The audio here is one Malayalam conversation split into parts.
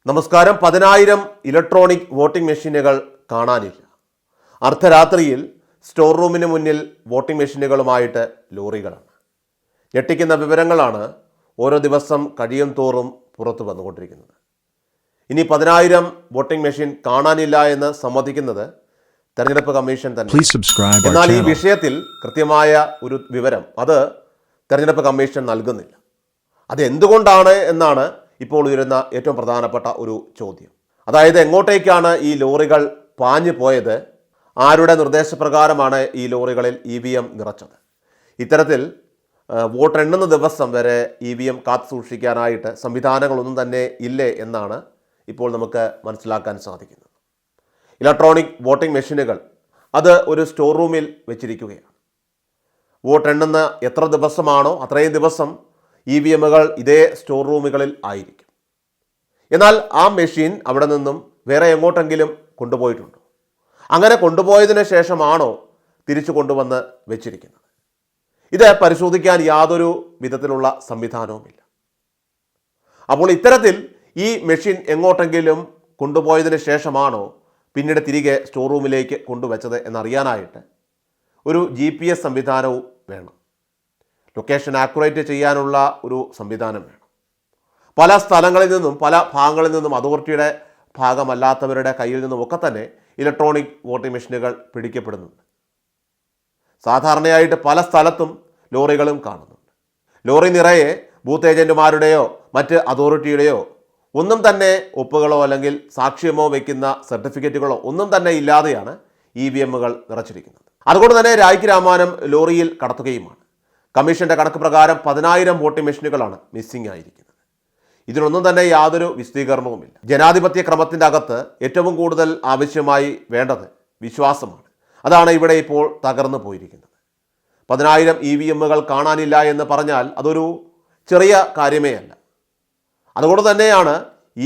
നമസ്കാരം. 10,000 ഇലക്ട്രോണിക് വോട്ടിംഗ് മെഷീനുകൾ കാണാനില്ല. അർദ്ധരാത്രിയിൽ സ്റ്റോർ റൂമിന് മുന്നിൽ വോട്ടിംഗ് മെഷീനുകളുമായിട്ട് ലോറികളാണ്. ഞെട്ടിക്കുന്ന വിവരങ്ങളാണ് ഓരോ ദിവസം കഴിയും തോറും പുറത്തു വന്നുകൊണ്ടിരിക്കുന്നത്. ഇനി 10,000 വോട്ടിംഗ് മെഷീൻ കാണാനില്ല എന്ന് സമ്മതിക്കുന്നത് തെരഞ്ഞെടുപ്പ് കമ്മീഷൻ തന്നെ. എന്നാൽ ഈ വിഷയത്തിൽ കൃത്യമായ ഒരു വിവരം അത് തെരഞ്ഞെടുപ്പ് കമ്മീഷൻ നൽകുന്നില്ല. അത് എന്തുകൊണ്ടാണ് എന്നാണ് ഇപ്പോൾ ഉയരുന്ന ഏറ്റവും പ്രധാനപ്പെട്ട ഒരു ചോദ്യം. അതായത് എങ്ങോട്ടേക്കാണ് ഈ ലോറികൾ പാഞ്ഞു പോയത്? ആരുടെ നിർദ്ദേശപ്രകാരമാണ് ഈ ലോറികളിൽ EVM നിറച്ചത്? ഇത്തരത്തിൽ വോട്ട് എണ്ണുന്ന ദിവസം വരെ EVM കാത്തു സൂക്ഷിക്കാനായിട്ട് സംവിധാനങ്ങളൊന്നും തന്നെ ഇല്ലേ എന്നാണ് ഇപ്പോൾ നമുക്ക് മനസ്സിലാക്കാൻ സാധിക്കുന്നത്. ഇലക്ട്രോണിക് വോട്ടിംഗ് മെഷീനുകൾ അത് ഒരു സ്റ്റോർ റൂമിൽ വെച്ചിരിക്കുകയാണ്. വോട്ട് എണ്ണുന്ന എത്ര ദിവസമാണോ അത്രയും ദിവസം EVMകൾ ഇതേ സ്റ്റോർ റൂമുകളിൽ ആയിരിക്കും. എന്നാൽ ആ മെഷീൻ അവിടെ നിന്നും വേറെ എങ്ങോട്ടെങ്കിലും കൊണ്ടുപോയിട്ടുണ്ടോ? അങ്ങനെ കൊണ്ടുപോയതിന് ശേഷമാണോ തിരിച്ചു കൊണ്ടുവന്ന് വെച്ചിരിക്കുന്നത്? ഇത് പരിശോധിക്കാൻ യാതൊരു വിധത്തിലുള്ള സംവിധാനവുമില്ല. അപ്പോൾ ഇത്തരത്തിൽ ഈ മെഷീൻ എങ്ങോട്ടെങ്കിലും കൊണ്ടുപോയതിന് ശേഷമാണോ പിന്നീട് തിരികെ സ്റ്റോർ റൂമിലേക്ക് കൊണ്ടുവച്ചത് എന്നറിയാനായിട്ട് ഒരു GPS സംവിധാനവും വേണം. ലൊക്കേഷൻ ആക്യുറേറ്റ് ചെയ്യാനുള്ള ഒരു സംവിധാനം വേണം. പല സ്ഥലങ്ങളിൽ നിന്നും പല ഭാഗങ്ങളിൽ നിന്നും അതോറിറ്റിയുടെ ഭാഗമല്ലാത്തവരുടെ കയ്യിൽ നിന്നുമൊക്കെ തന്നെ ഇലക്ട്രോണിക് വോട്ടിംഗ് മെഷീനുകൾ പിടിക്കപ്പെടുന്നുണ്ട്. സാധാരണയായിട്ട് പല സ്ഥലത്തും ലോറികളും കാണുന്നുണ്ട്. ലോറി നിറയെ ബൂത്ത് ഏജൻറ്റുമാരുടെയോ മറ്റ് അതോറിറ്റിയുടെയോ ഒന്നും തന്നെ ഒപ്പുകളോ അല്ലെങ്കിൽ സാക്ഷ്യമോ വയ്ക്കുന്ന സർട്ടിഫിക്കറ്റുകളോ ഒന്നും തന്നെ ഇല്ലാതെയാണ് EVMകൾ നിറച്ചിരിക്കുന്നത്. അതുകൊണ്ട് തന്നെ രായ്ക്ക് രാമാനം ലോറിയിൽ കടത്തുകയുമാണ്. കമ്മീഷൻ്റെ കണക്ക് പ്രകാരം 10,000 വോട്ടിംഗ് മെഷീനുകളാണ് മിസ്സിംഗ് ആയിരിക്കുന്നത്. ഇതിനൊന്നും തന്നെ യാതൊരു വിശദീകരണവുമില്ല. ജനാധിപത്യ ക്രമത്തിൻ്റെ അകത്ത് ഏറ്റവും കൂടുതൽ ആവശ്യമായി വേണ്ടത് വിശ്വാസമാണ്. അതാണ് ഇവിടെ ഇപ്പോൾ തകർന്നു പോയിരിക്കുന്നത്. 10,000 EVMകൾ കാണാനില്ല എന്ന് പറഞ്ഞാൽ അതൊരു ചെറിയ കാര്യമേ അല്ല. അതുകൊണ്ട് തന്നെയാണ്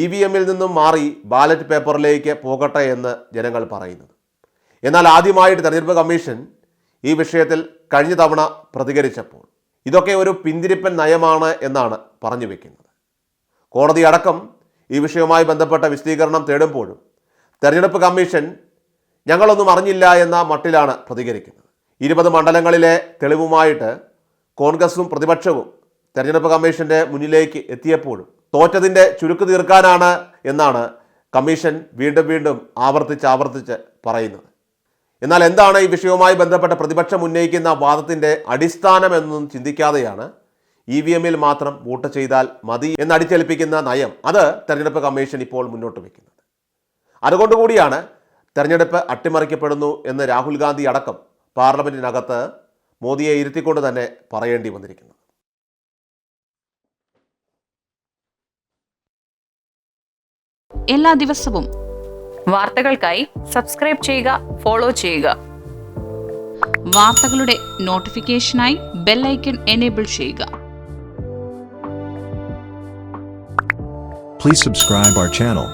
EVMൽ നിന്നും മാറി ബാലറ്റ് പേപ്പറിലേക്ക് പോകട്ടെ എന്ന് ജനങ്ങൾ പറയുന്നത്. എന്നാൽ ആദ്യമായിട്ട് തെരഞ്ഞെടുപ്പ് കമ്മീഷൻ ഈ വിഷയത്തിൽ കഴിഞ്ഞ തവണ പ്രതികരിച്ചപ്പോൾ ഇതൊക്കെ ഒരു പിന്തിരിപ്പൻ നയമാണ് എന്നാണ് പറഞ്ഞു വെക്കുന്നത്. കോടതി അടക്കം ഈ വിഷയവുമായി ബന്ധപ്പെട്ട വിശദീകരണം തേടുമ്പോഴും തെരഞ്ഞെടുപ്പ് കമ്മീഷൻ ഞങ്ങളൊന്നും അറിഞ്ഞില്ല എന്ന മട്ടിലാണ് പ്രതികരിക്കുന്നത്. 20 മണ്ഡലങ്ങളിലെ തെളിവുമായിട്ട് കോൺഗ്രസും പ്രതിപക്ഷവും തെരഞ്ഞെടുപ്പ് കമ്മീഷൻ്റെ മുന്നിലേക്ക് എത്തിയപ്പോഴും തോറ്റതിൻ്റെ ചുരുക്ക് തീർക്കാനാണ് എന്നാണ് കമ്മീഷൻ വീണ്ടും ആവർത്തിച്ച് പറയുന്നത്. എന്നാൽ എന്താണ് ഈ വിഷയവുമായി ബന്ധപ്പെട്ട പ്രതിപക്ഷം ഉന്നയിക്കുന്ന വാദത്തിൻ്റെ അടിസ്ഥാനമെന്നൊന്നും ചിന്തിക്കാതെയാണ് EVMൽ മാത്രം വോട്ട് ചെയ്താൽ മതി എന്നടിച്ചേൽപ്പിക്കുന്ന നയം അത് തെരഞ്ഞെടുപ്പ് കമ്മീഷൻ ഇപ്പോൾ മുന്നോട്ട് വയ്ക്കുന്നത്. അതുകൊണ്ടുകൂടിയാണ് തെരഞ്ഞെടുപ്പ് അട്ടിമറിക്കപ്പെടുന്നു എന്ന് രാഹുൽ ഗാന്ധി അടക്കം പാർലമെൻറ്റിനകത്ത് മോദിയെ ഇരുത്തിക്കൊണ്ട് തന്നെ പറയേണ്ടി വന്നിരിക്കുന്നത്. എല്ലാ ദിവസവും വാർത്തകൾക്കായി സബ്സ്ക്രൈബ് ചെയ്യുക, ഫോളോ ചെയ്യുക. വാർത്തകളുടെ നോട്ടിഫിക്കേഷനായി ബെൽ ഐക്കൺ എനേബിൾ ചെയ്യുക. Please subscribe our channel.